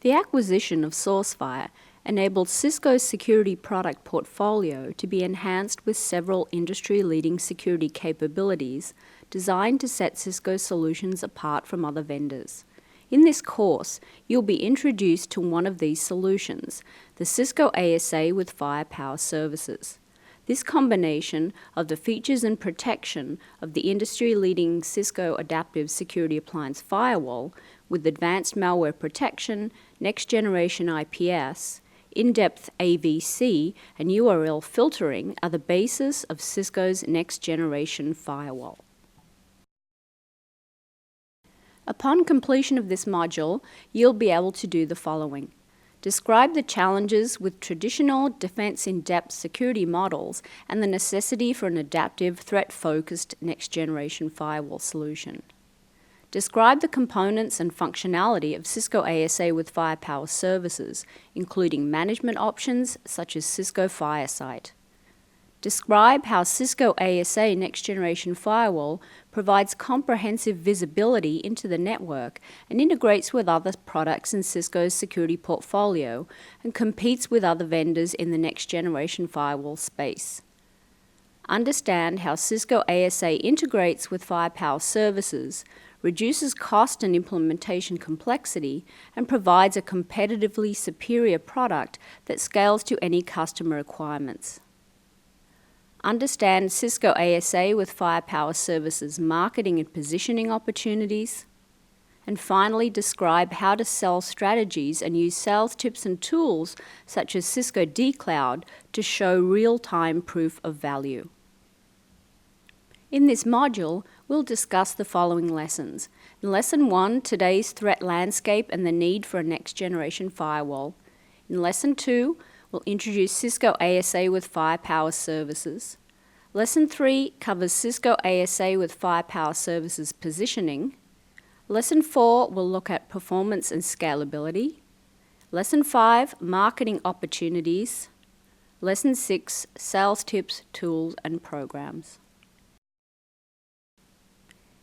The acquisition of SourceFire enabled Cisco's security product portfolio to be enhanced with several industry-leading security capabilities designed to set Cisco solutions apart from other vendors. In this course, you'll be introduced to one of these solutions, the Cisco ASA with Firepower Services. This combination of the features and protection of the industry-leading Cisco Adaptive Security Appliance Firewall with advanced malware protection, next-generation IPS, in-depth AVC, and URL filtering are the basis of Cisco's next-generation firewall. Upon completion of this module, you'll be able to do the following. Describe the challenges with traditional defense in-depth security models and the necessity for an adaptive, threat-focused next-generation firewall solution. Describe the components and functionality of Cisco ASA with Firepower Services, including management options such as Cisco Firesight. Describe how Cisco ASA Next Generation Firewall provides comprehensive visibility into the network and integrates with other products in Cisco's security portfolio and competes with other vendors in the next generation firewall space. Understand how Cisco ASA integrates with Firepower Services, reduces cost and implementation complexity, and provides a competitively superior product that scales to any customer requirements. Understand Cisco ASA with Firepower Services marketing and positioning opportunities. And finally, describe how to sell strategies and use sales tips and tools such as Cisco dCloud to show real-time proof of value. In this module, we'll discuss the following lessons. In Lesson 1, today's threat landscape and the need for a next-generation firewall. In Lesson 2, we'll introduce Cisco ASA with Firepower Services. Lesson 3 covers Cisco ASA with Firepower Services positioning. Lesson 4 will look at performance and scalability. Lesson 5, marketing opportunities. Lesson 6, sales tips, tools, and programs.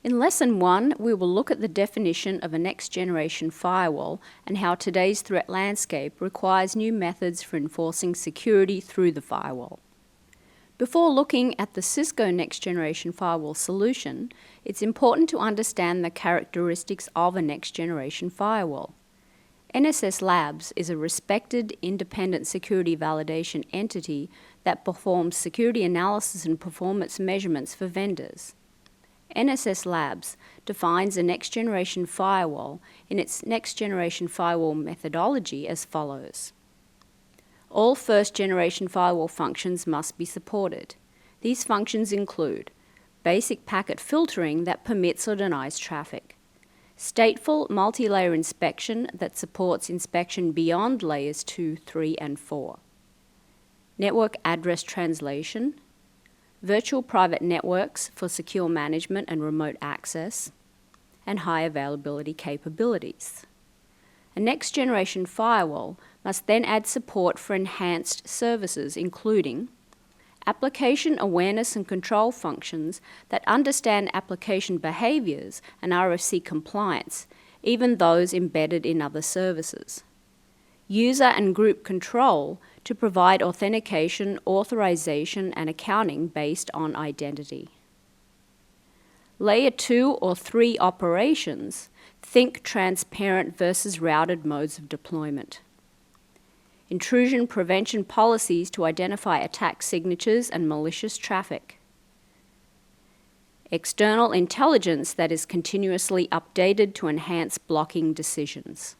In Lesson 1, we will look at the definition of a next-generation firewall and how today's threat landscape requires new methods for enforcing security through the firewall. Before looking at the Cisco next-generation firewall solution, it's important to understand the characteristics of a next-generation firewall. NSS Labs is a respected independent security validation entity that performs security analysis and performance measurements for vendors. NSS Labs defines a next-generation firewall in its next-generation firewall methodology as follows. All first-generation firewall functions must be supported. These functions include basic packet filtering that permits or denies traffic, stateful multi-layer inspection that supports inspection beyond layers 2, 3, and 4, network address translation, virtual private networks for secure management and remote access, and high availability capabilities. A next-generation firewall must then add support for enhanced services, including application awareness and control functions that understand application behaviors and RFC compliance, even those embedded in other services. User and group control to provide authentication, authorization, and accounting based on identity. Layer 2 or 3 operations, think transparent versus routed modes of deployment. Intrusion prevention policies to identify attack signatures and malicious traffic. External intelligence that is continuously updated to enhance blocking decisions.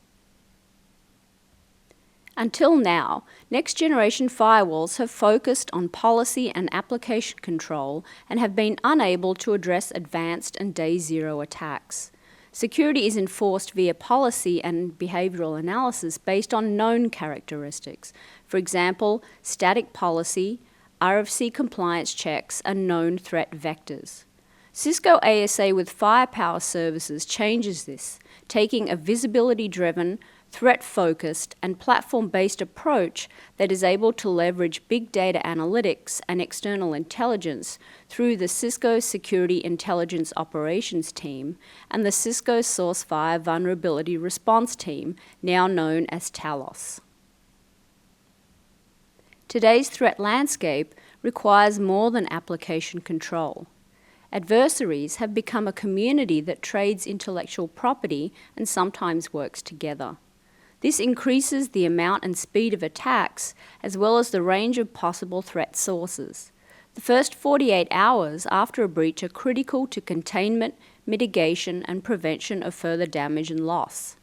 Until now, next-generation firewalls have focused on policy and application control and have been unable to address advanced and day-zero attacks. Security is enforced via policy and behavioral analysis based on known characteristics. For example, static policy, RFC compliance checks, and known threat vectors. Cisco ASA with Firepower Services changes this, taking a visibility-driven, threat-focused, and platform-based approach that is able to leverage big data analytics and external intelligence through the Cisco Security Intelligence Operations Team and the Cisco SourceFire Vulnerability Response Team, now known as Talos. Today's threat landscape requires more than application control. Adversaries have become a community that trades intellectual property and sometimes works together. This increases the amount and speed of attacks, as well as the range of possible threat sources. The first 48 hours after a breach are critical to containment, mitigation, and prevention of further damage and loss.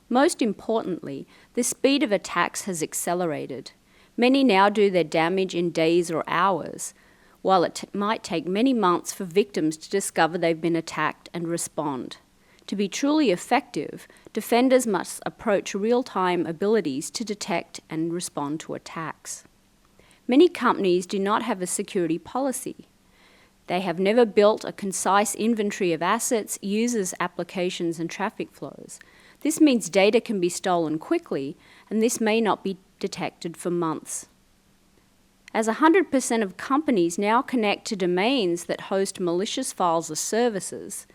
Most importantly, the speed of attacks has accelerated. Many now do their damage in days or hours, while it might take many months for victims to discover they've been attacked and respond. To be truly effective, defenders must approach real-time abilities to detect and respond to attacks. Many companies do not have a security policy. They have never built a concise inventory of assets, users, applications, and traffic flows. This means data can be stolen quickly, and this may not be detected for months. As 100% of companies now connect to domains that host malicious files or services,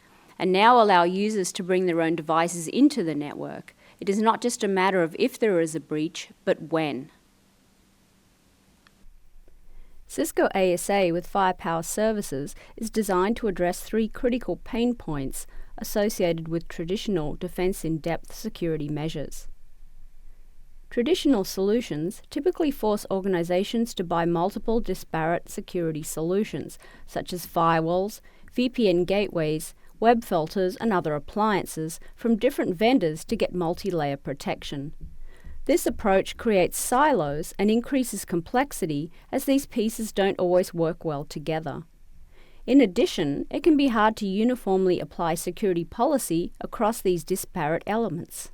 and now allow users to bring their own devices into the network, it is not just a matter of if there is a breach, but when. Cisco ASA with Firepower Services is designed to address 3 critical pain points associated with traditional defense-in-depth security measures. Traditional solutions typically force organizations to buy multiple disparate security solutions, such as firewalls, VPN gateways, web filters, and other appliances from different vendors to get multi-layer protection. This approach creates silos and increases complexity as these pieces don't always work well together. In addition, it can be hard to uniformly apply security policy across these disparate elements.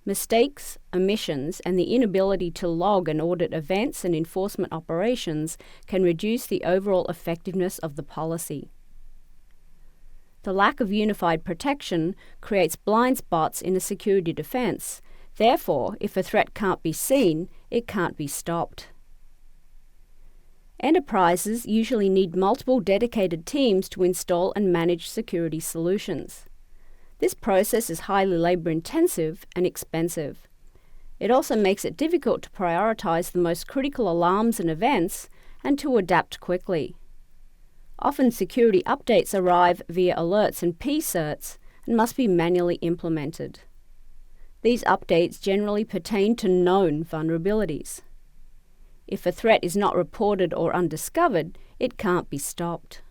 Mistakes, omissions, and the inability to log and audit events and enforcement operations can reduce the overall effectiveness of the policy. The lack of unified protection creates blind spots in a security defense. Therefore, if a threat can't be seen, it can't be stopped. Enterprises usually need multiple dedicated teams to install and manage security solutions. This process is highly labor-intensive and expensive. It also makes it difficult to prioritize the most critical alarms and events and to adapt quickly. Often security updates arrive via alerts and PCerts and must be manually implemented. These updates generally pertain to known vulnerabilities. If a threat is not reported or undiscovered, it can't be stopped.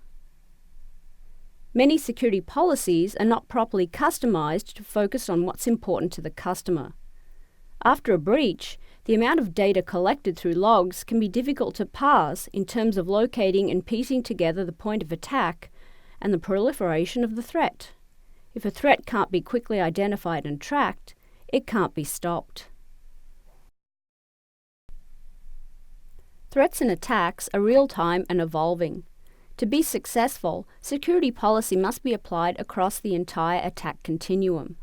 Many security policies are not properly customized to focus on what's important to the customer. After a breach, the amount of data collected through logs can be difficult to parse in terms of locating and piecing together the point of attack and the proliferation of the threat. If a threat can't be quickly identified and tracked, it can't be stopped. Threats and attacks are real-time and evolving. To be successful, security policy must be applied across the entire attack continuum.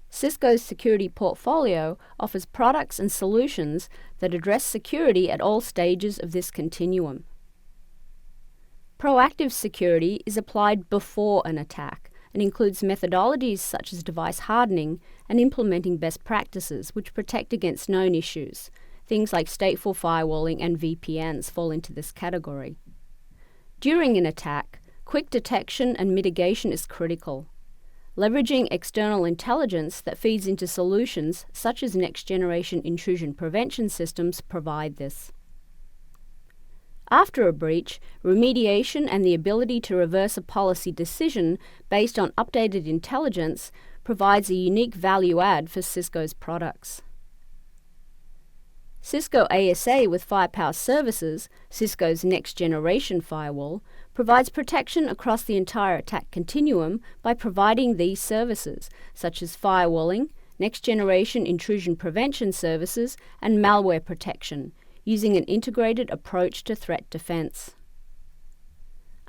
Cisco's security portfolio offers products and solutions that address security at all stages of this continuum. Proactive security is applied before an attack and includes methodologies such as device hardening and implementing best practices which protect against known issues. Things like stateful firewalling and VPNs fall into this category. During an attack, quick detection and mitigation is critical. Leveraging external intelligence that feeds into solutions such as next-generation intrusion prevention systems provide this. After a breach, remediation and the ability to reverse a policy decision based on updated intelligence provides a unique value add for Cisco's products. Cisco ASA with Firepower Services, Cisco's next-generation firewall, provides protection across the entire attack continuum by providing these services, such as firewalling, next-generation intrusion prevention services, and malware protection, using an integrated approach to threat defense.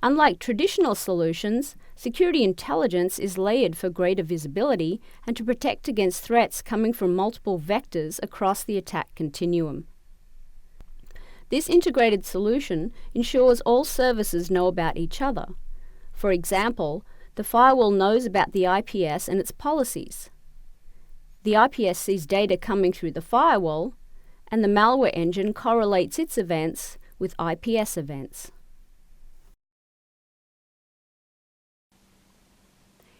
Unlike traditional solutions, security intelligence is layered for greater visibility and to protect against threats coming from multiple vectors across the attack continuum. This integrated solution ensures all services know about each other. For example, the firewall knows about the IPS and its policies. The IPS sees data coming through the firewall, and the malware engine correlates its events with IPS events.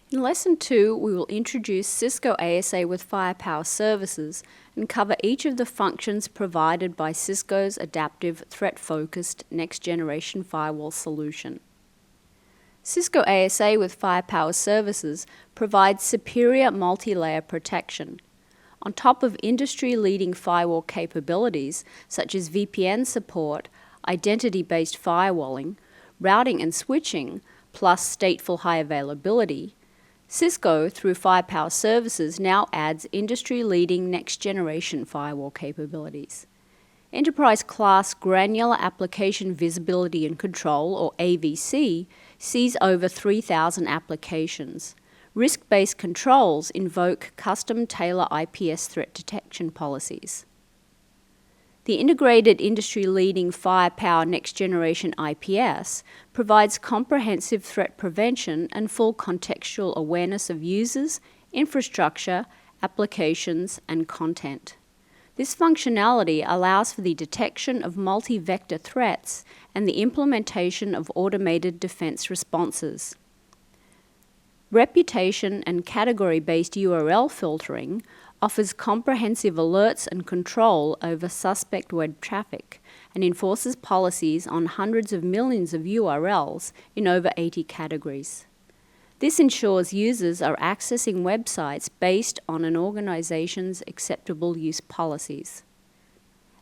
In Lesson 2, we will introduce Cisco ASA with Firepower Services and cover each of the functions provided by Cisco's adaptive, threat-focused, next-generation firewall solution. Cisco ASA with Firepower Services provides superior multi-layer protection. On top of industry-leading firewall capabilities such as VPN support, identity-based firewalling, routing and switching, plus stateful high availability, Cisco, through Firepower Services, now adds industry-leading next-generation firewall capabilities. Enterprise-class Granular Application Visibility and Control, or AVC, sees over 3,000 applications. Risk-based controls invoke custom Taylor IPS threat detection policies. The integrated industry-leading Firepower next-generation IPS provides comprehensive threat prevention and full contextual awareness of users, infrastructure, applications, and content. This functionality allows for the detection of multi-vector threats and the implementation of automated defense responses. Reputation and category-based URL filtering offers comprehensive alerts and control over suspect web traffic and enforces policies on hundreds of millions of URLs in over 80 categories. This ensures users are accessing websites based on an organization's acceptable use policies.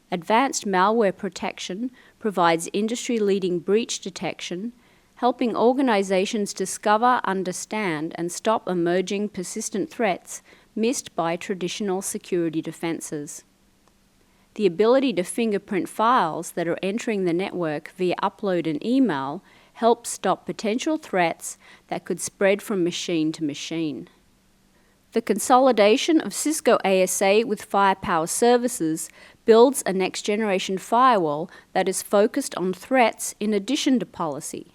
Advanced malware protection provides industry-leading breach detection, helping organizations discover, understand, and stop emerging persistent threats missed by traditional security defenses. The ability to fingerprint files that are entering the network via upload and email helps stop potential threats that could spread from machine to machine. The consolidation of Cisco ASA with Firepower Services builds a next-generation firewall that is focused on threats in addition to policy.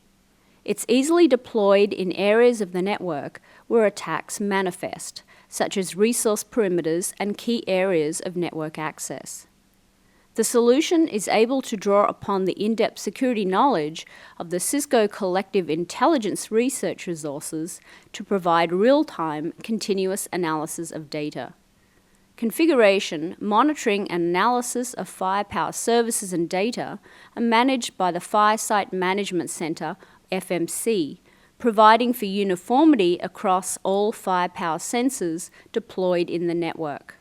It's easily deployed in areas of the network where attacks manifest, such as resource perimeters and key areas of network access. The solution is able to draw upon the in-depth security knowledge of the Cisco Collective Intelligence research resources to provide real-time, continuous analysis of data. Configuration, monitoring, and analysis of Firepower services and data are managed by the Firesite Management Center, FMC, providing for uniformity across all Firepower sensors deployed in the network.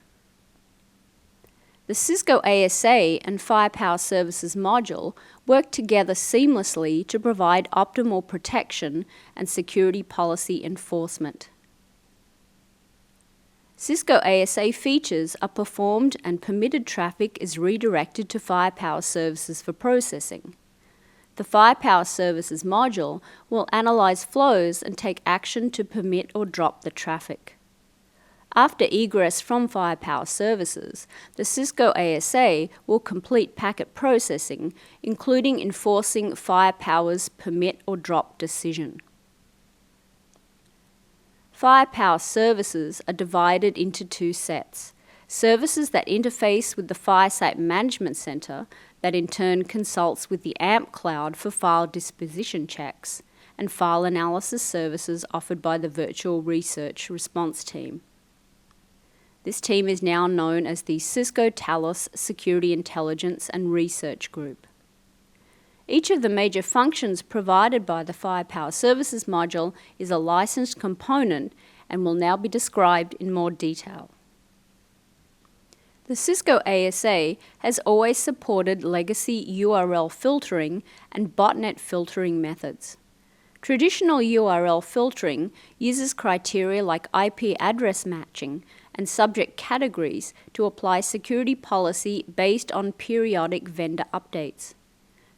The Cisco ASA and Firepower Services module work together seamlessly to provide optimal protection and security policy enforcement. Cisco ASA features are performed and permitted traffic is redirected to Firepower Services for processing. The Firepower Services module will analyze flows and take action to permit or drop the traffic. After egress from Firepower Services, the Cisco ASA will complete packet processing, including enforcing Firepower's permit or drop decision. Firepower services are divided into two sets: services that interface with the Firesite Management Center, that in turn consults with the AMP cloud for file disposition checks, and file analysis services offered by the Virtual Research Response Team. This team is now known as the Cisco Talos Security Intelligence and Research Group. Each of the major functions provided by the Firepower Services module is a licensed component and will now be described in more detail. The Cisco ASA has always supported legacy URL filtering and botnet filtering methods. Traditional URL filtering uses criteria like IP address matching and subject categories to apply security policy based on periodic vendor updates.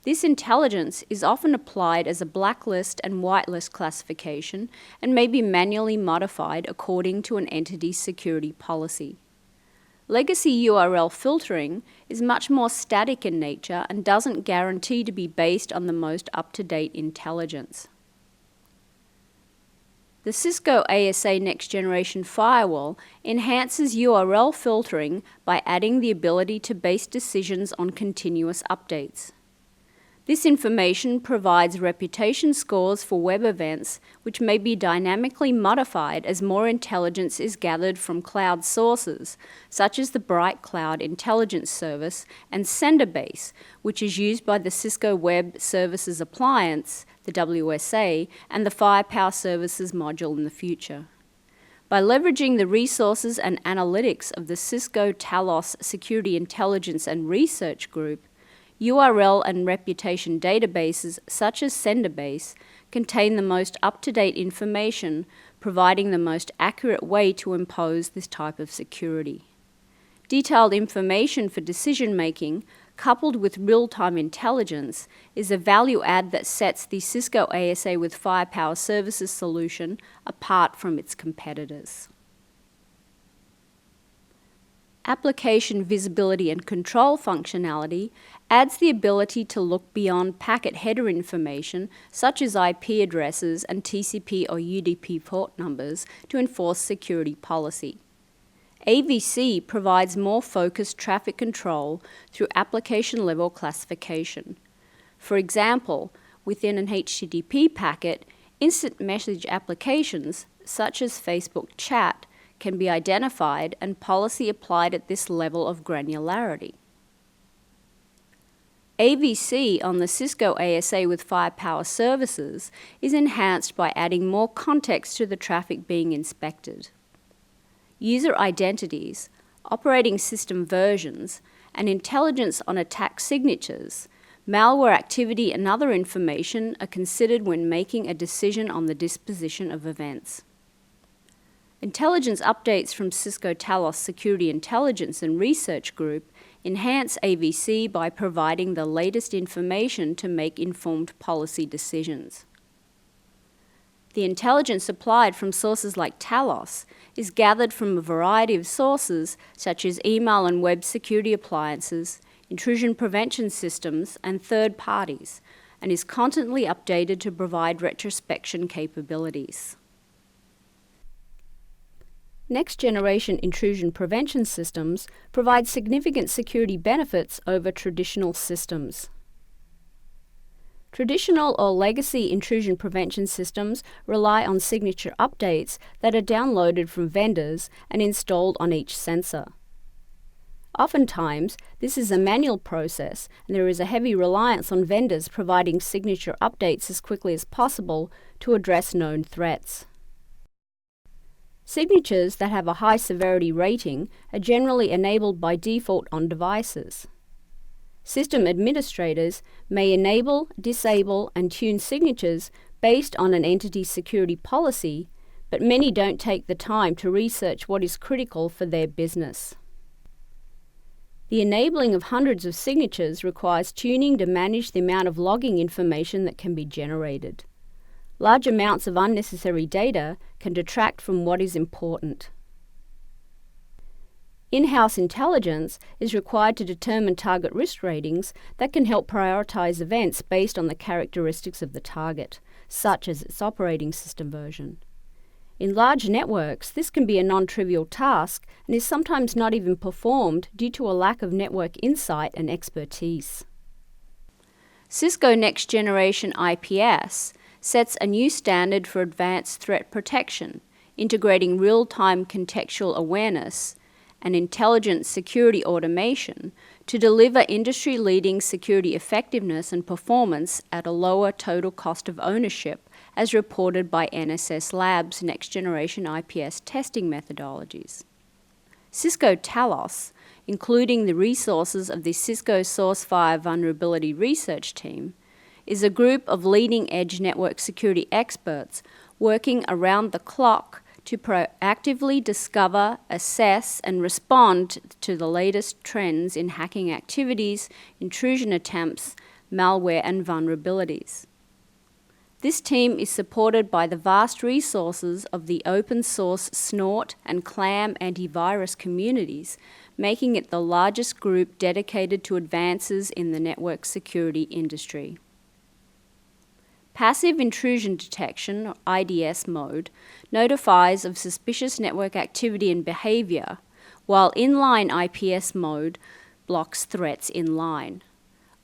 This intelligence is often applied as a blacklist and whitelist classification and may be manually modified according to an entity's security policy. Legacy URL filtering is much more static in nature and doesn't guarantee to be based on the most up-to-date intelligence. The Cisco ASA Next Generation Firewall enhances URL filtering by adding the ability to base decisions on continuous updates. This information provides reputation scores for web events, which may be dynamically modified as more intelligence is gathered from cloud sources, such as the Bright Cloud Intelligence Service and Senderbase, which is used by the Cisco Web Services Appliance, the WSA, and the Firepower Services module in the future. By leveraging the resources and analytics of the Cisco Talos Security Intelligence and Research Group, URL and reputation databases such as Senderbase contain the most up-to-date information, providing the most accurate way to impose this type of security. Detailed information for decision-making, coupled with real-time intelligence, is a value add that sets the Cisco ASA with Firepower Services solution apart from its competitors. Application visibility and control functionality adds the ability to look beyond packet header information such as IP addresses and TCP or UDP port numbers to enforce security policy. AVC provides more focused traffic control through application-level classification. For example, within an HTTP packet, instant message applications such as Facebook Chat can be identified and policy applied at this level of granularity. AVC on the Cisco ASA with Firepower Services is enhanced by adding more context to the traffic being inspected. User identities, operating system versions, and intelligence on attack signatures, malware activity and other information are considered when making a decision on the disposition of events. Intelligence updates from Cisco Talos Security Intelligence and Research Group enhance AVC by providing the latest information to make informed policy decisions. The intelligence supplied from sources like Talos is gathered from a variety of sources such as email and web security appliances, intrusion prevention systems, and third parties, and is constantly updated to provide retrospection capabilities. Next-generation intrusion prevention systems provide significant security benefits over traditional systems. Traditional or legacy intrusion prevention systems rely on signature updates that are downloaded from vendors and installed on each sensor. Oftentimes, this is a manual process, and there is a heavy reliance on vendors providing signature updates as quickly as possible to address known threats. Signatures that have a high severity rating are generally enabled by default on devices. System administrators may enable, disable, and tune signatures based on an entity's security policy, but many don't take the time to research what is critical for their business. The enabling of hundreds of signatures requires tuning to manage the amount of logging information that can be generated. Large amounts of unnecessary data can detract from what is important. In-house intelligence is required to determine target risk ratings that can help prioritize events based on the characteristics of the target, such as its operating system version. In large networks, this can be a non-trivial task and is sometimes not even performed due to a lack of network insight and expertise. Cisco Next Generation IPS sets a new standard for advanced threat protection, integrating real-time contextual awareness and intelligent security automation to deliver industry-leading security effectiveness and performance at a lower total cost of ownership, as reported by NSS Labs' next-generation IPS testing methodologies. Cisco Talos, including the resources of the Cisco SourceFire Vulnerability Research Team, is a group of leading-edge network security experts working around the clock to proactively discover, assess, and respond to the latest trends in hacking activities, intrusion attempts, malware and vulnerabilities. This team is supported by the vast resources of the open source Snort and Clam antivirus communities, making it the largest group dedicated to advances in the network security industry. Passive intrusion detection, or IDS mode, notifies of suspicious network activity and behavior, while inline IPS mode blocks threats inline.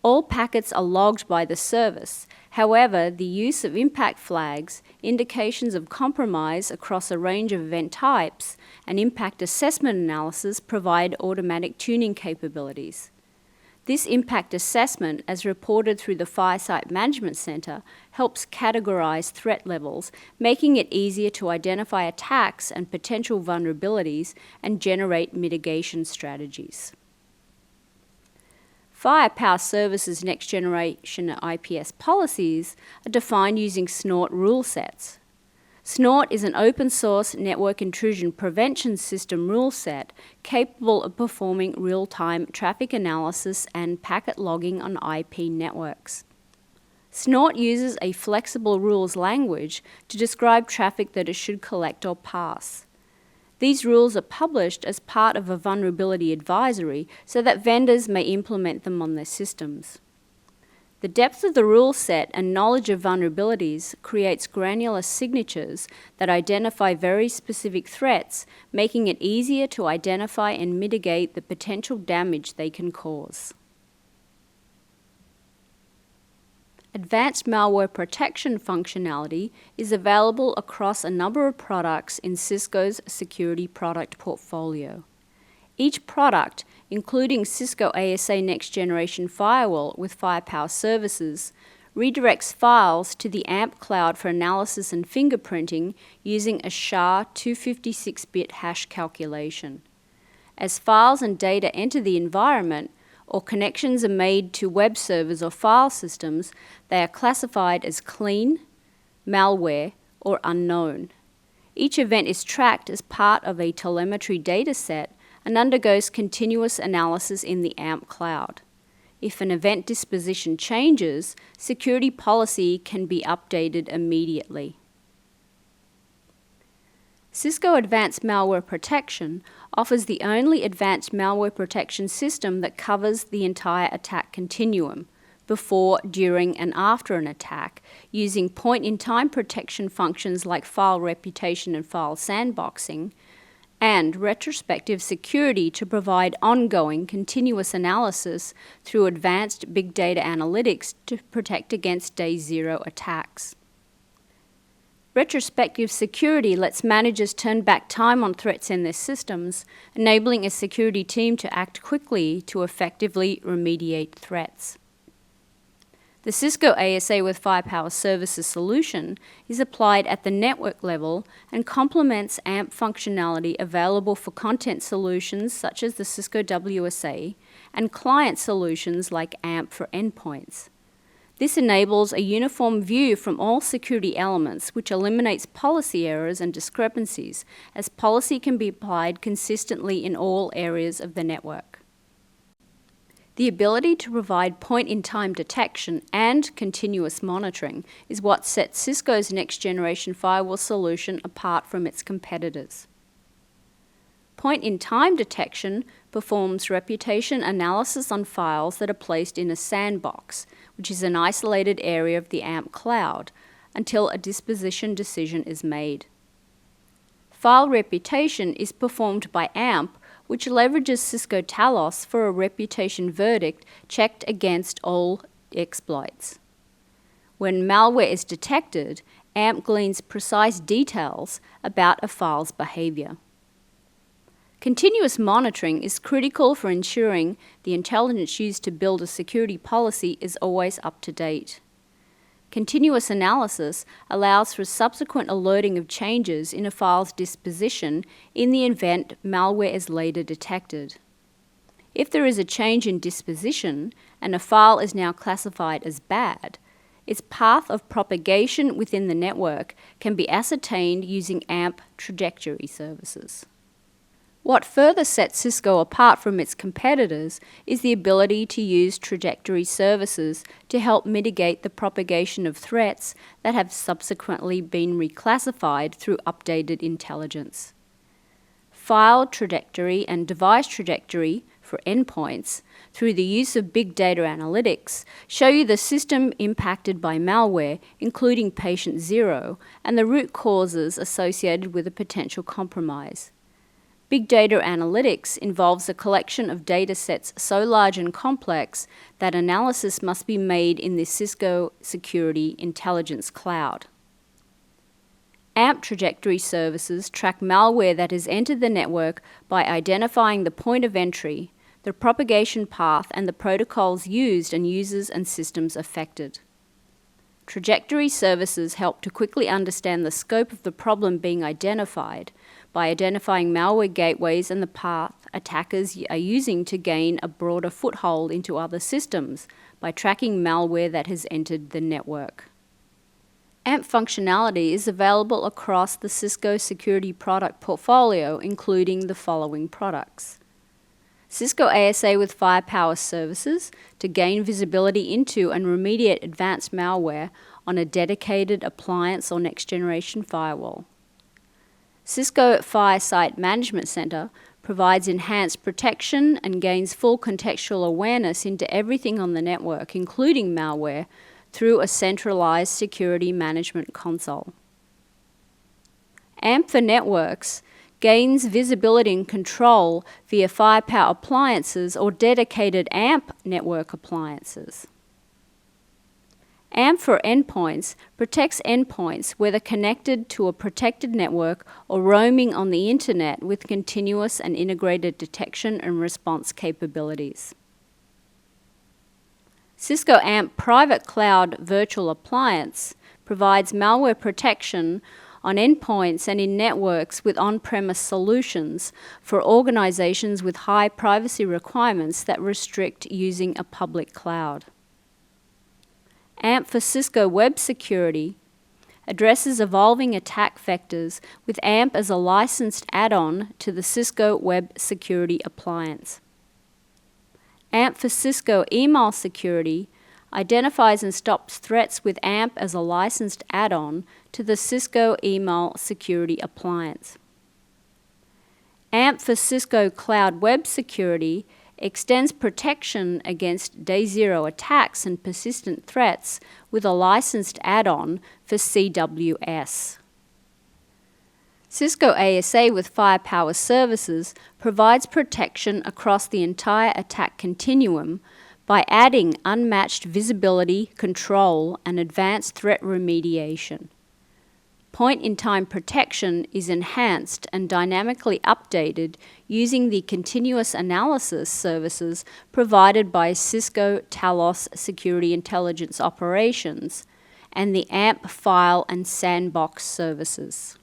All packets are logged by the service. However, the use of impact flags, indications of compromise across a range of event types, and impact assessment analysis provide automatic tuning capabilities. This impact assessment, as reported through the Firesite Management Center, helps categorize threat levels, making it easier to identify attacks and potential vulnerabilities and generate mitigation strategies. Firepower Services Next Generation IPS policies are defined using Snort rule sets. Snort is an open-source network intrusion prevention system rule set capable of performing real-time traffic analysis and packet logging on IP networks. Snort uses a flexible rules language to describe traffic that it should collect or pass. These rules are published as part of a vulnerability advisory so that vendors may implement them on their systems. The depth of the rule set and knowledge of vulnerabilities creates granular signatures that identify very specific threats, making it easier to identify and mitigate the potential damage they can cause. Advanced malware protection functionality is available across a number of products in Cisco's security product portfolio. Each product, including Cisco ASA Next Generation Firewall with Firepower Services, redirects files to the AMP cloud for analysis and fingerprinting using a SHA-256-bit hash calculation. As files and data enter the environment, or connections are made to web servers or file systems, they are classified as clean, malware, or unknown. Each event is tracked as part of a telemetry dataset and undergoes continuous analysis in the AMP cloud. If an event disposition changes, security policy can be updated immediately. Cisco Advanced Malware Protection offers the only advanced malware protection system that covers the entire attack continuum, before, during, and after an attack, using point-in-time protection functions like file reputation and file sandboxing, and retrospective security to provide ongoing continuous analysis through advanced big data analytics to protect against day zero attacks. Retrospective security lets managers turn back time on threats in their systems, enabling a security team to act quickly to effectively remediate threats. The Cisco ASA with Firepower Services solution is applied at the network level and complements AMP functionality available for content solutions such as the Cisco WSA and client solutions like AMP for endpoints. This enables a uniform view from all security elements, which eliminates policy errors and discrepancies, as policy can be applied consistently in all areas of the network. The ability to provide point-in-time detection and continuous monitoring is what sets Cisco's next-generation firewall solution apart from its competitors. Point-in-time detection performs reputation analysis on files that are placed in a sandbox, which is an isolated area of the AMP cloud, until a disposition decision is made. File reputation is performed by AMP, which leverages Cisco Talos for a reputation verdict checked against all exploits. When malware is detected, AMP gleans precise details about a file's behavior. Continuous monitoring is critical for ensuring the intelligence used to build a security policy is always up to date. Continuous analysis allows for subsequent alerting of changes in a file's disposition in the event malware is later detected. If there is a change in disposition and a file is now classified as bad, its path of propagation within the network can be ascertained using AMP trajectory services. What further sets Cisco apart from its competitors is the ability to use trajectory services to help mitigate the propagation of threats that have subsequently been reclassified through updated intelligence. File trajectory and device trajectory for endpoints, through the use of big data analytics, show you the system impacted by malware, including patient 0, and the root causes associated with a potential compromise. Big data analytics involves a collection of data sets so large and complex that analysis must be made in the Cisco Security Intelligence Cloud. AMP trajectory services track malware that has entered the network by identifying the point of entry, the propagation path, and the protocols used and users and systems affected. Trajectory services help to quickly understand the scope of the problem being identified by identifying malware gateways and the path attackers are using to gain a broader foothold into other systems by tracking malware that has entered the network. AMP functionality is available across the Cisco security product portfolio, including the following products: Cisco ASA with Firepower services to gain visibility into and remediate advanced malware on a dedicated appliance or next-generation firewall. Cisco Fire Site Management Center provides enhanced protection and gains full contextual awareness into everything on the network, including malware, through a centralized security management console. AMP for Networks gains visibility and control via Firepower appliances or dedicated AMP network appliances. AMP for Endpoints protects endpoints whether connected to a protected network or roaming on the internet with continuous and integrated detection and response capabilities. Cisco AMP Private Cloud Virtual Appliance provides malware protection on endpoints and in networks with on-premise solutions for organizations with high privacy requirements that restrict using a public cloud. AMP for Cisco Web Security addresses evolving attack vectors with AMP as a licensed add-on to the Cisco Web Security Appliance. AMP for Cisco Email Security identifies and stops threats with AMP as a licensed add-on to the Cisco Email Security Appliance. AMP for Cisco Cloud Web Security extends protection against day zero attacks and persistent threats with a licensed add-on for CWS. Cisco ASA with Firepower services provides protection across the entire attack continuum by adding unmatched visibility, control, and advanced threat remediation. Point-in-time protection is enhanced and dynamically updated using the continuous analysis services provided by Cisco Talos Security Intelligence Operations and the AMP File and Sandbox services.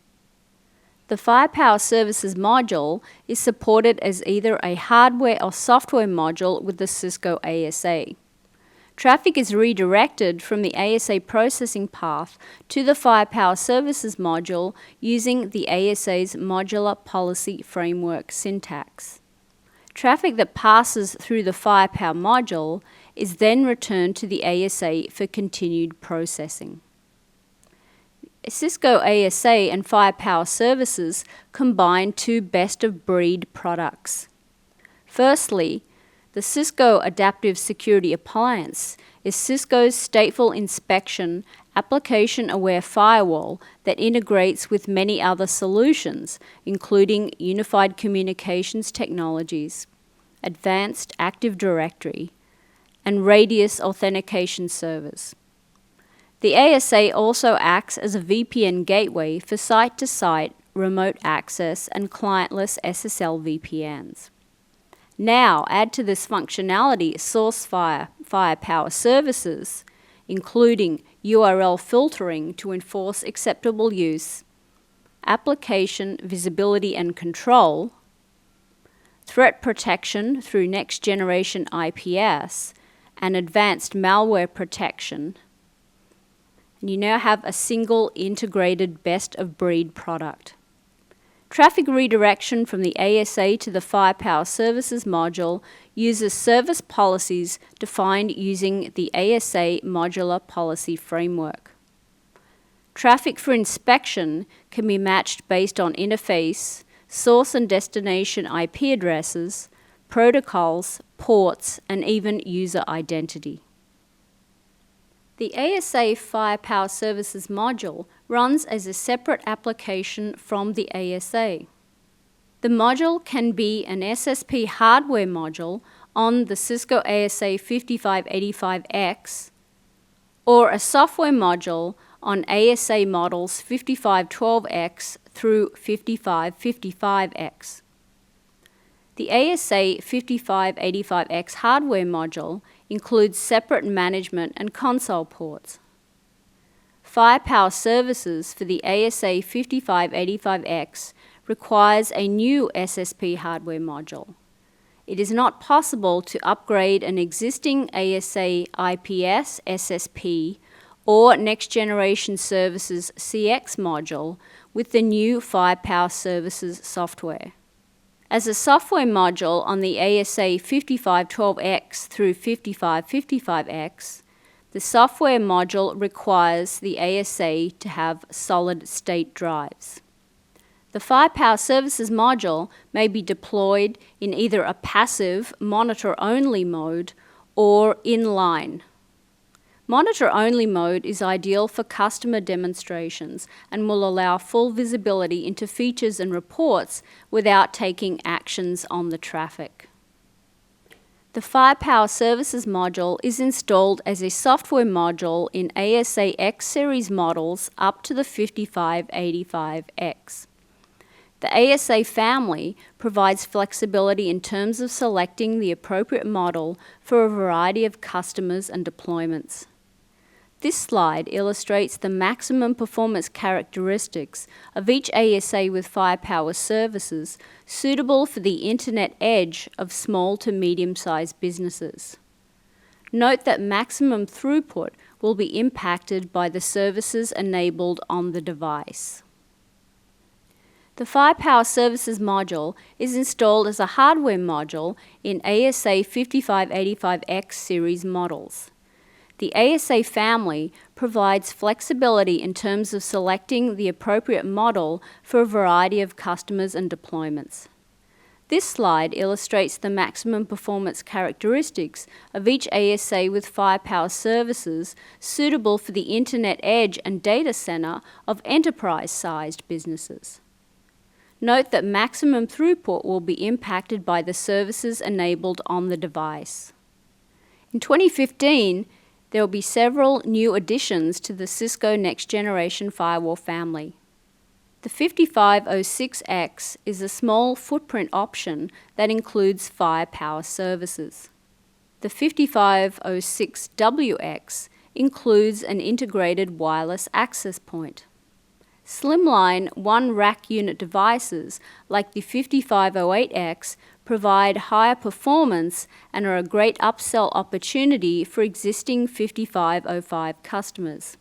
The Firepower Services module is supported as either a hardware or software module with the Cisco ASA. Traffic is redirected from the ASA processing path to the Firepower Services module using the ASA's modular policy framework syntax. Traffic that passes through the Firepower module is then returned to the ASA for continued processing. Cisco ASA and Firepower Services combine two best-of-breed products. Firstly, the Cisco Adaptive Security Appliance is Cisco's stateful inspection, application-aware firewall that integrates with many other solutions, including unified communications technologies, advanced Active Directory, and Radius authentication servers. The ASA also acts as a VPN gateway for site-to-site, remote access, and clientless SSL VPNs. Now, add to this functionality SourceFire Firepower services, including URL filtering to enforce acceptable use, application visibility and control, threat protection through next-generation IPS, and advanced malware protection. And you now have a single integrated best-of-breed product. Traffic redirection from the ASA to the Firepower Services module uses service policies defined using the ASA Modular Policy Framework. Traffic for inspection can be matched based on interface, source and destination IP addresses, protocols, ports, and even user identity. The ASA Firepower Services module runs as a separate application from the ASA. The module can be an SSP hardware module on the Cisco ASA 5585X or a software module on ASA models 5512X through 5555X. The ASA 5585X hardware module includes separate management and console ports. Firepower Services for the ASA 5585X requires a new SSP hardware module. It is not possible to upgrade an existing ASA IPS SSP or Next Generation Services CX module with the new Firepower Services software. As a software module on the ASA 5512X through 5555X, the software module requires the ASA to have solid-state drives. The Firepower Services module may be deployed in either a passive monitor-only mode or inline. Monitor-only mode is ideal for customer demonstrations and will allow full visibility into features and reports without taking actions on the traffic. The Firepower Services module is installed as a software module in ASA X series models up to the 5585X. The ASA family provides flexibility in terms of selecting the appropriate model for a variety of customers and deployments. This slide illustrates the maximum performance characteristics of each ASA with Firepower Services suitable for the internet edge of small to medium-sized businesses. Note that maximum throughput will be impacted by the services enabled on the device. The Firepower Services module is installed as a hardware module in ASA 5585X series models. The ASA family provides flexibility in terms of selecting the appropriate model for a variety of customers and deployments. This slide illustrates the maximum performance characteristics of each ASA with Firepower Services suitable for the internet edge and data center of enterprise-sized businesses. Note that maximum throughput will be impacted by the services enabled on the device. In 2015, there will be several new additions to the Cisco Next Generation Firewall family. The 5506X is a small footprint option that includes Firepower Services. The 5506WX includes an integrated wireless access point. Slimline one-rack unit devices like the 5508X provide higher performance and are a great upsell opportunity for existing 5505 customers.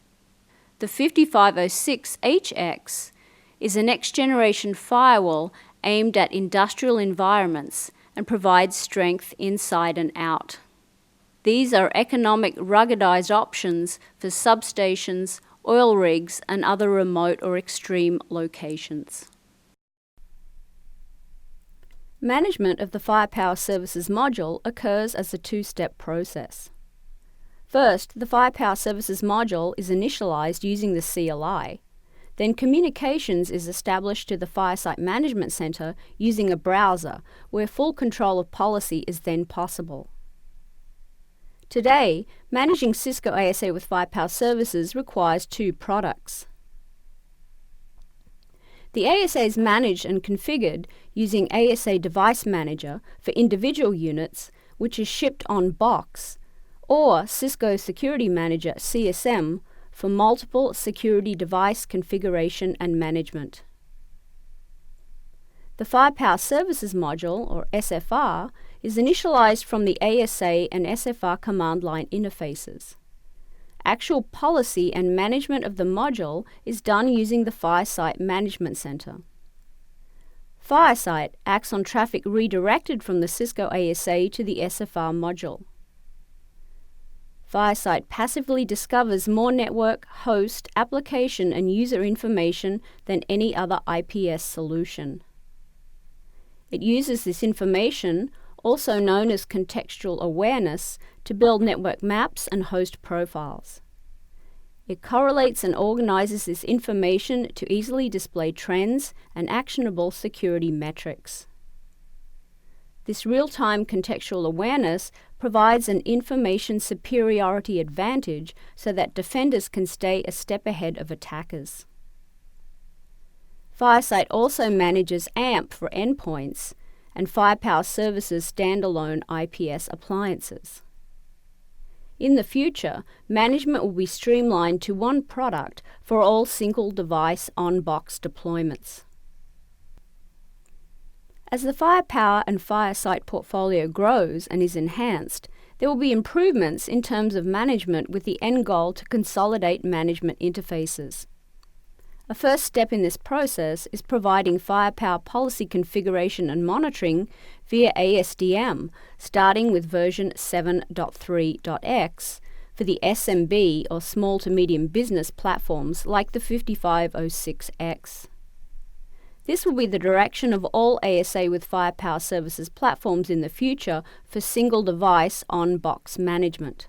The 5506HX is a next-generation firewall aimed at industrial environments and provides strength inside and out. These are economic ruggedized options for substations, oil rigs, and other remote or extreme locations. Management of the Firepower Services module occurs as a two-step process. First, the Firepower Services module is initialized using the CLI. Then communications is established to the Firesite Management Center using a browser, where full control of policy is then possible. Today, managing Cisco ASA with Firepower Services requires two products. The ASA is managed and configured using ASA Device Manager for individual units, which is shipped on box, or Cisco Security Manager CSM for multiple security device configuration and management. The Firepower Services module, or SFR, is initialized from the ASA and SFR command line interfaces. Actual policy and management of the module is done using the Firesite Management Center. Firesight acts on traffic redirected from the Cisco ASA to the SFR module. Firesight passively discovers more network, host, application and user information than any other IPS solution. It uses this information, also known as contextual awareness, to build network maps and host profiles. It correlates and organizes this information to easily display trends and actionable security metrics. This real-time contextual awareness provides an information superiority advantage so that defenders can stay a step ahead of attackers. Firesight also manages AMP for endpoints and Firepower Services standalone IPS appliances. In the future, management will be streamlined to one product for all single-device on-box deployments. As the Firepower and Firesight portfolio grows and is enhanced, there will be improvements in terms of management with the end goal to consolidate management interfaces. A first step in this process is providing Firepower policy configuration and monitoring via ASDM, starting with version 7.3.x for the SMB or small to medium business platforms like the 5506X. This will be the direction of all ASA with Firepower Services platforms in the future for single-device on-box management.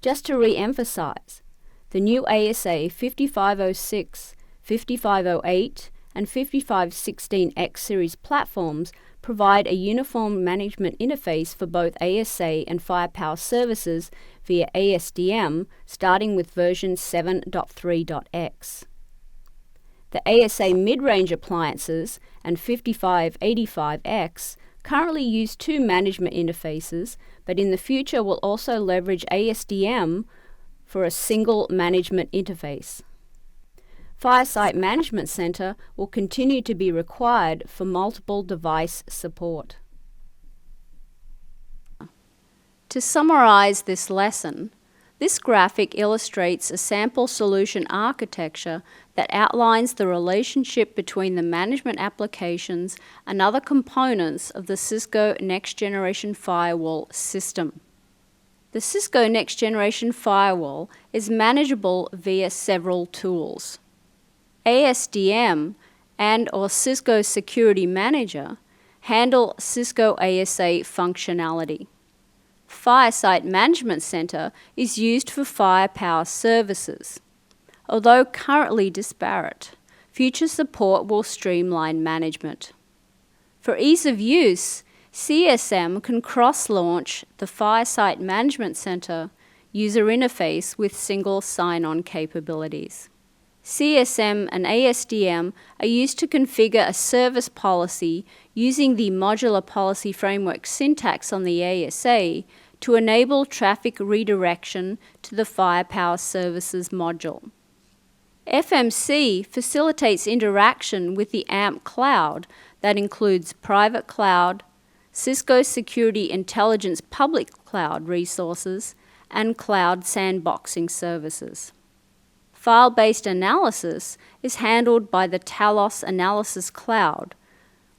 Just to re-emphasize, the new ASA 5506, 5508 and 5516X series platforms provide a uniform management interface for both ASA and Firepower Services via ASDM, starting with version 7.3.x. The ASA mid-range appliances and 5585X currently use two management interfaces, but in the future will also leverage ASDM for a single management interface. Firesight Management Center will continue to be required for multiple device support. To summarize this lesson, this graphic illustrates a sample solution architecture that outlines the relationship between the management applications and other components of the Cisco Next Generation Firewall system. The Cisco Next Generation Firewall is manageable via several tools. ASDM and/or Cisco Security Manager handle Cisco ASA functionality. Firesight Management Center is used for Firepower Services. Although currently disparate, future support will streamline management. For ease of use, CSM can cross-launch the Firesight Management Center user interface with single sign-on capabilities. CSM and ASDM are used to configure a service policy using the modular policy framework syntax on the ASA to enable traffic redirection to the Firepower Services module. FMC facilitates interaction with the AMP cloud that includes private cloud, Cisco Security Intelligence public cloud resources, and cloud sandboxing services. File-based analysis is handled by the Talos Analysis Cloud,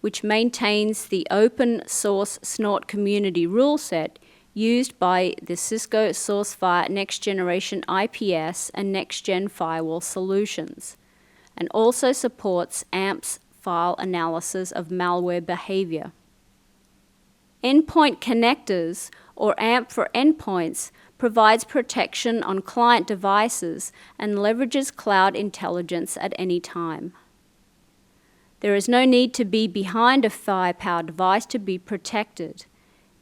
which maintains the open source Snort community rule set used by the Cisco SourceFire Next Generation IPS and Next Gen Firewall solutions, and also supports AMP's file analysis of malware behavior. Endpoint Connectors, or AMP for Endpoints, provides protection on client devices and leverages cloud intelligence at any time. There is no need to be behind a Firepower device to be protected.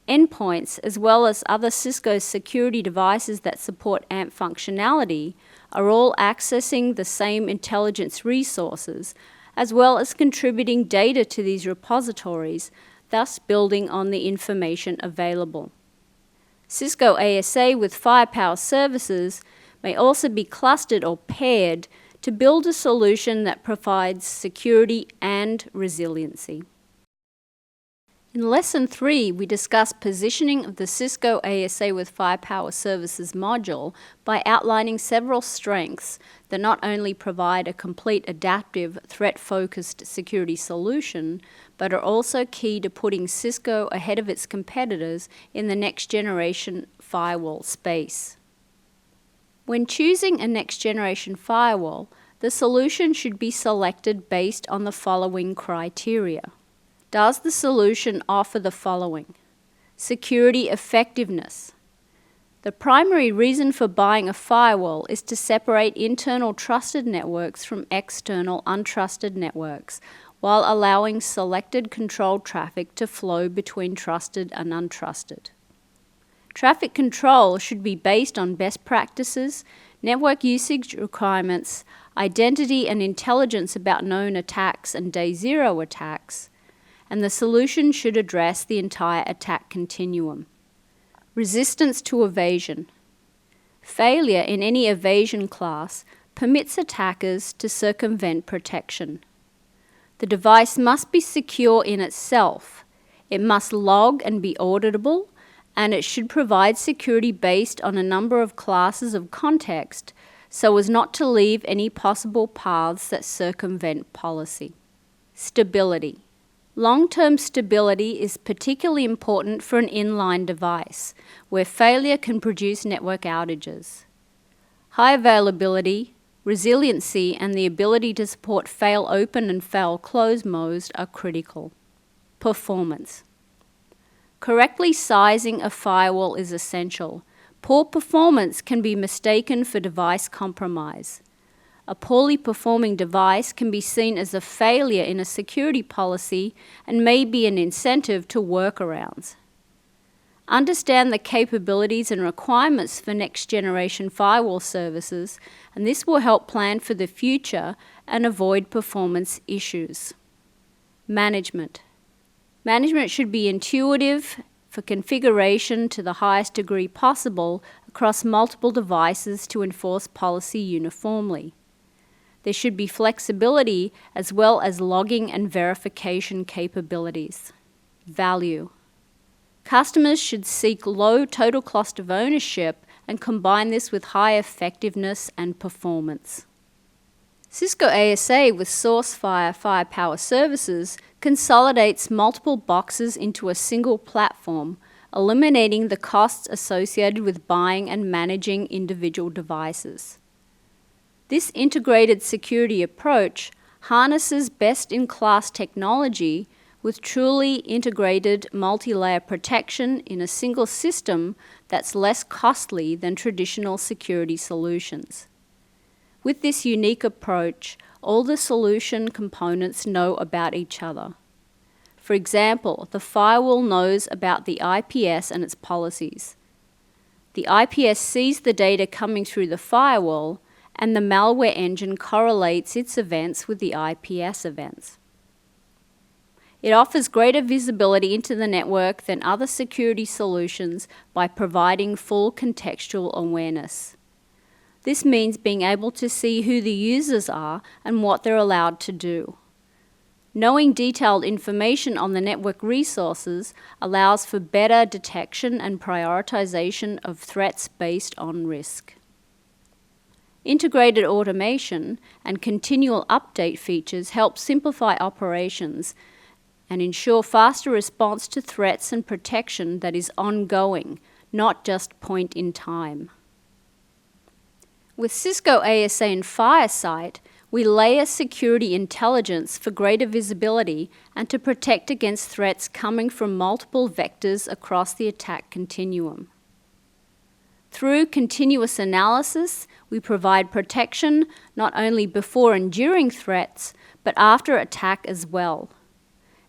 Endpoints, as well as other Cisco security devices that support AMP functionality, are all accessing the same intelligence resources, as well as contributing data to these repositories, thus building on the information available. Cisco ASA with Firepower Services may also be clustered or paired to build a solution that provides security and resiliency. In Lesson 3, we discussed positioning of the Cisco ASA with Firepower Services module by outlining several strengths that not only provide a complete adaptive, threat-focused security solution, but are also key to putting Cisco ahead of its competitors in the next-generation firewall space. When choosing a next-generation firewall, the solution should be selected based on the following criteria. Does the solution offer the following? Security effectiveness. The primary reason for buying a firewall is to separate internal trusted networks from external untrusted networks, while allowing selected controlled traffic to flow between trusted and untrusted. Traffic control should be based on best practices, network usage requirements, identity and intelligence about known attacks and day zero attacks, and the solution should address the entire attack continuum. Resistance to evasion. Failure in any evasion class permits attackers to circumvent protection. The device must be secure in itself. It must log and be auditable, and it should provide security based on a number of classes of context so as not to leave any possible paths that circumvent policy. Stability. Long-term stability is particularly important for an inline device, where failure can produce network outages. High availability, resiliency, and the ability to support fail open and fail close modes are critical. Performance. Correctly sizing a firewall is essential. Poor performance can be mistaken for device compromise. A poorly performing device can be seen as a failure in a security policy and may be an incentive to workarounds. Understand the capabilities and requirements for next-generation firewall services, and this will help plan for the future and avoid performance issues. Management. Management should be intuitive for configuration to the highest degree possible across multiple devices to enforce policy uniformly. There should be flexibility as well as logging and verification capabilities. Value. Customers should seek low total cost of ownership and combine this with high effectiveness and performance. Cisco ASA with SourceFire Firepower Services consolidates multiple boxes into a single platform, eliminating the costs associated with buying and managing individual devices. This integrated security approach harnesses best-in-class technology with truly integrated multi-layer protection in a single system that's less costly than traditional security solutions. With this unique approach, all the solution components know about each other. For example, the firewall knows about the IPS and its policies. The IPS sees the data coming through the firewall, and the malware engine correlates its events with the IPS events. It offers greater visibility into the network than other security solutions by providing full contextual awareness. This means being able to see who the users are and what they're allowed to do. Knowing detailed information on the network resources allows for better detection and prioritization of threats based on risk. Integrated automation and continual update features help simplify operations and ensure faster response to threats and protection that is ongoing, not just point in time. With Cisco ASA and Firesight, we layer security intelligence for greater visibility and to protect against threats coming from multiple vectors across the attack continuum. Through continuous analysis, we provide protection not only before and during threats, but after attack as well.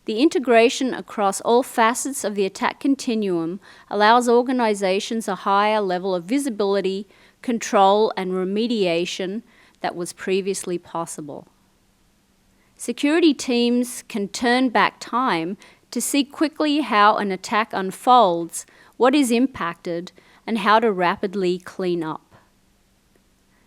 The integration across all facets of the attack continuum allows organizations a higher level of visibility, control, and remediation that was previously possible. Security teams can turn back time to see quickly how an attack unfolds, what is impacted, and how to rapidly clean up.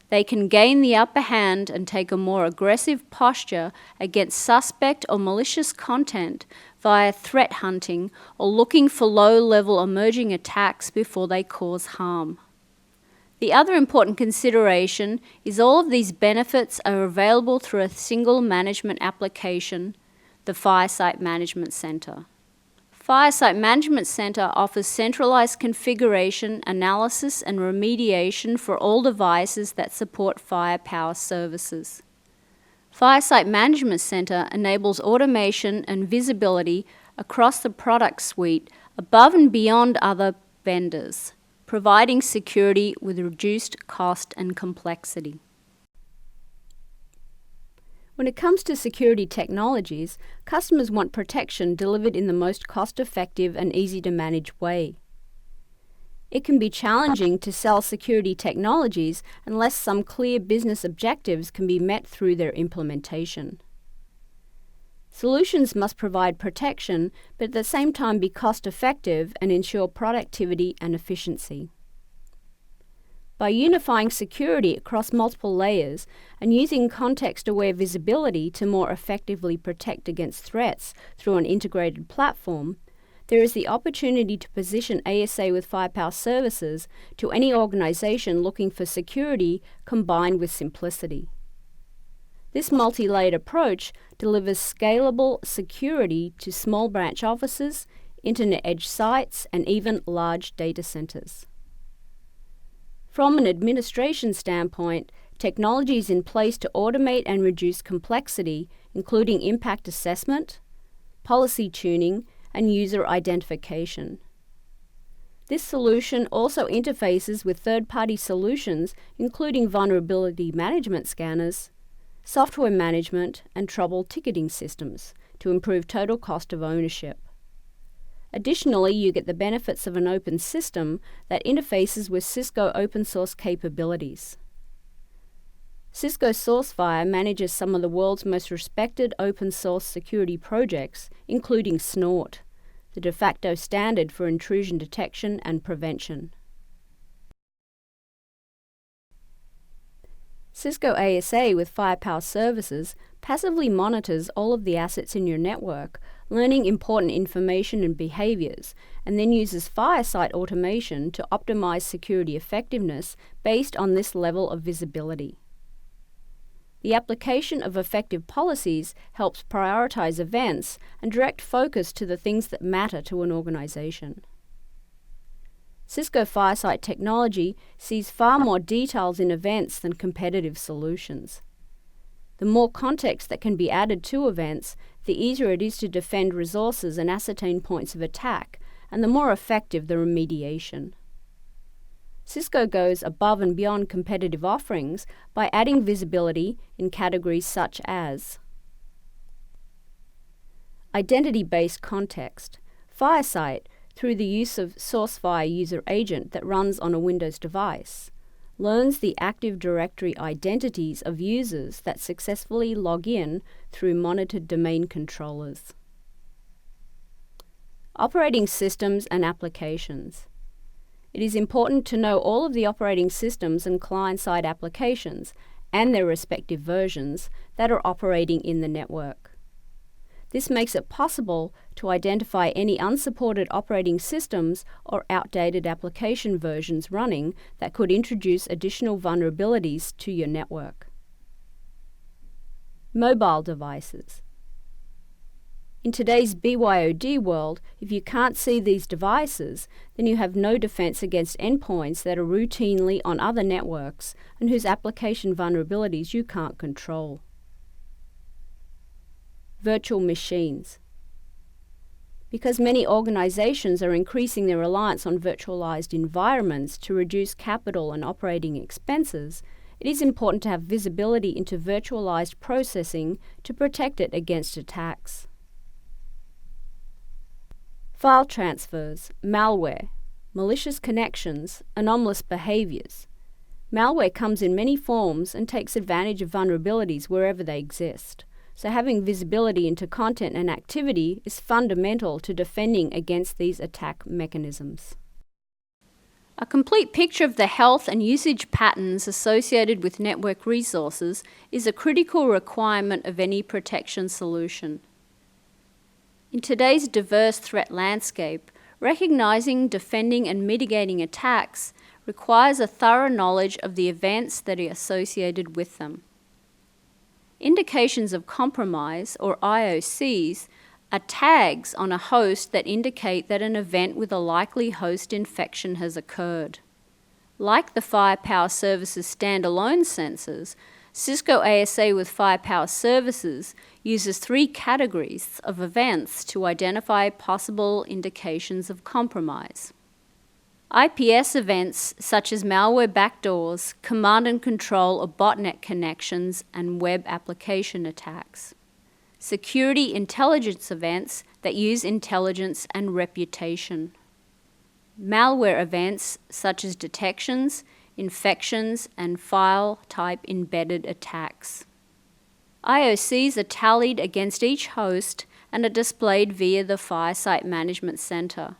They can gain the upper hand and take a more aggressive posture against suspect or malicious content via threat hunting or looking for low-level emerging attacks before they cause harm. The other important consideration is all of these benefits are available through a single management application, the Firesite Management Center. Firesite Management Center offers centralized configuration, analysis, and remediation for all devices that support firepower services. Firesite Management Center enables automation and visibility across the product suite above and beyond other vendors, providing security with reduced cost and complexity. When it comes to security technologies, customers want protection delivered in the most cost-effective and easy-to-manage way. It can be challenging to sell security technologies unless some clear business objectives can be met through their implementation. Solutions must provide protection, but at the same time be cost-effective and ensure productivity and efficiency. By unifying security across multiple layers and using context-aware visibility to more effectively protect against threats through an integrated platform, there is the opportunity to position ASA with Firepower services to any organization looking for security combined with simplicity. This multi-layered approach delivers scalable security to small branch offices, internet edge sites, and even large data centers. From an administration standpoint, technology is in place to automate and reduce complexity, including impact assessment, policy tuning, and user identification. This solution also interfaces with third-party solutions, including vulnerability management scanners, software management, and trouble ticketing systems to improve total cost of ownership. Additionally, you get the benefits of an open system that interfaces with Cisco open source capabilities. Cisco SourceFire manages some of the world's most respected open source security projects, including Snort, the de facto standard for intrusion detection and prevention. Cisco ASA with Firepower services passively monitors all of the assets in your network, learning important information and behaviors, and then uses Firesite automation to optimize security effectiveness based on this level of visibility. The application of effective policies helps prioritize events and direct focus to the things that matter to an organization. Cisco Firesite technology sees far more details in events than competitive solutions. The more context that can be added to events, the easier it is to defend resources and ascertain points of attack, and the more effective the remediation. Cisco goes above and beyond competitive offerings by adding visibility in categories such as identity-based context. Firesite, through the use of SourceFire User Agent that runs on a Windows device, learns the Active Directory identities of users that successfully log in through monitored domain controllers. Operating systems and applications. It is important to know all of the operating systems and client-side applications and their respective versions that are operating in the network. This makes it possible to identify any unsupported operating systems or outdated application versions running that could introduce additional vulnerabilities to your network. Mobile devices. In today's BYOD world, if you can't see these devices, then you have no defense against endpoints that are routinely on other networks and whose application vulnerabilities you can't control. Virtual machines. Because many organizations are increasing their reliance on virtualized environments to reduce capital and operating expenses, it is important to have visibility into virtualized processing to protect it against attacks. File transfers, malware, malicious connections, anomalous behaviors. Malware comes in many forms and takes advantage of vulnerabilities wherever they exist. So having visibility into content and activity is fundamental to defending against these attack mechanisms. A complete picture of the health and usage patterns associated with network resources is a critical requirement of any protection solution. In today's diverse threat landscape, recognizing, defending, and mitigating attacks requires a thorough knowledge of the events that are associated with them. Indications of compromise, or IOCs, are tags on a host that indicate that an event with a likely host infection has occurred. Like the Firepower Services standalone sensors, Cisco ASA with Firepower Services uses 3 categories of events to identify possible indications of compromise. IPS events such as malware backdoors, command and control or botnet connections, and web application attacks. Security intelligence events that use intelligence and reputation. Malware events such as detections, infections, and file-type embedded attacks. IOCs are tallied against each host and are displayed via the Firesite Management Center.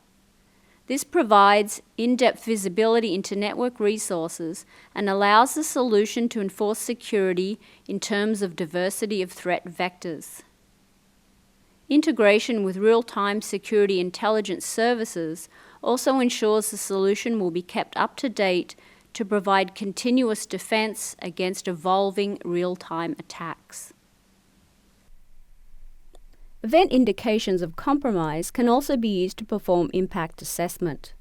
This provides in-depth visibility into network resources and allows the solution to enforce security in terms of diversity of threat vectors. Integration with real-time security intelligence services also ensures the solution will be kept up to date to provide continuous defense against evolving real-time attacks. Event indications of compromise can also be used to perform impact assessment.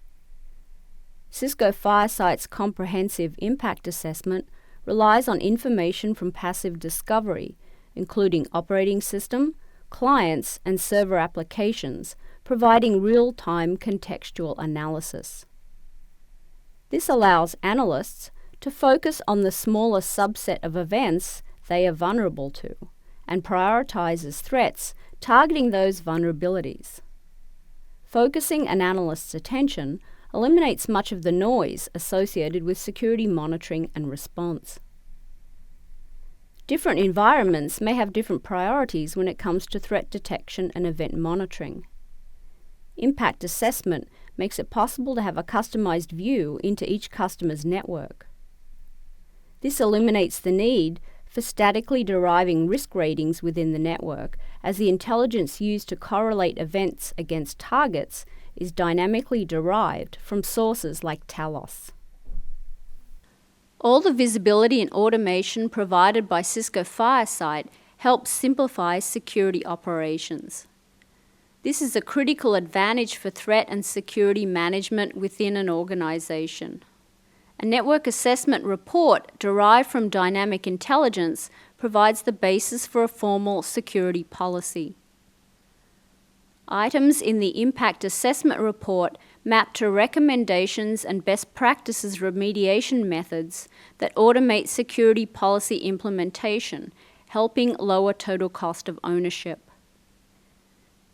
Cisco Firesite's comprehensive impact assessment relies on information from passive discovery, including operating system, clients, and server applications, providing real-time contextual analysis. This allows analysts to focus on the smaller subset of events they are vulnerable to and prioritizes threats targeting those vulnerabilities. Focusing an analyst's attention eliminates much of the noise associated with security monitoring and response. Different environments may have different priorities when it comes to threat detection and event monitoring. Impact assessment makes it possible to have a customized view into each customer's network. This eliminates the need for statically deriving risk ratings within the network, as the intelligence used to correlate events against targets is dynamically derived from sources like Talos. All the visibility and automation provided by Cisco Firesite helps simplify security operations. This is a critical advantage for threat and security management within an organization. A network assessment report derived from dynamic intelligence provides the basis for a formal security policy. Items in the impact assessment report map to recommendations and best practices remediation methods that automate security policy implementation, helping lower total cost of ownership.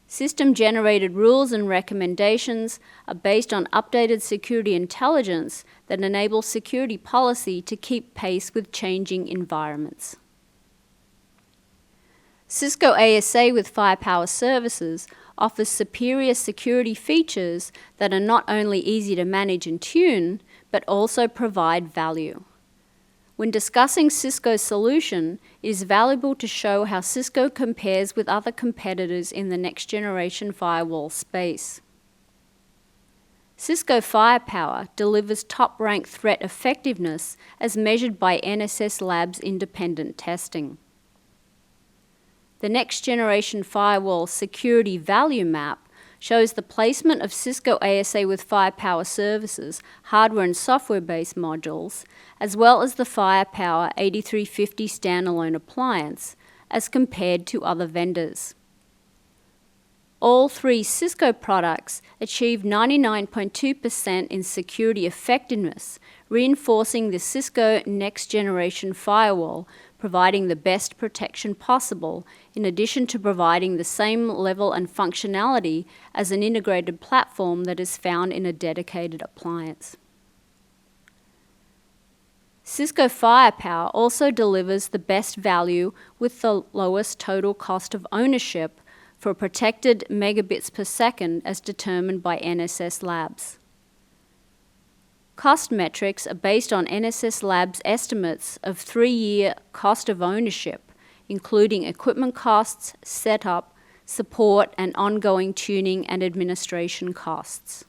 System-generated rules and recommendations are based on updated security intelligence that enables security policy to keep pace with changing environments. Cisco ASA with Firepower Services offers superior security features that are not only easy to manage and tune, but also provide value. When discussing Cisco's solution, it is valuable to show how Cisco compares with other competitors in the next-generation firewall space. Cisco Firepower delivers top-ranked threat effectiveness as measured by NSS Labs independent testing. The next-generation firewall security value map shows the placement of Cisco ASA with Firepower Services hardware and software-based modules, as well as the Firepower 8350 standalone appliance, as compared to other vendors. All 3 Cisco products achieve 99.2% in security effectiveness, reinforcing the Cisco next-generation firewall, providing the best protection possible, in addition to providing the same level and functionality as an integrated platform that is found in a dedicated appliance. Cisco Firepower also delivers the best value with the lowest total cost of ownership for protected megabits per second as determined by NSS Labs. Cost metrics are based on NSS Labs' estimates of 3-year cost of ownership, including equipment costs, setup, support, and ongoing tuning and administration costs.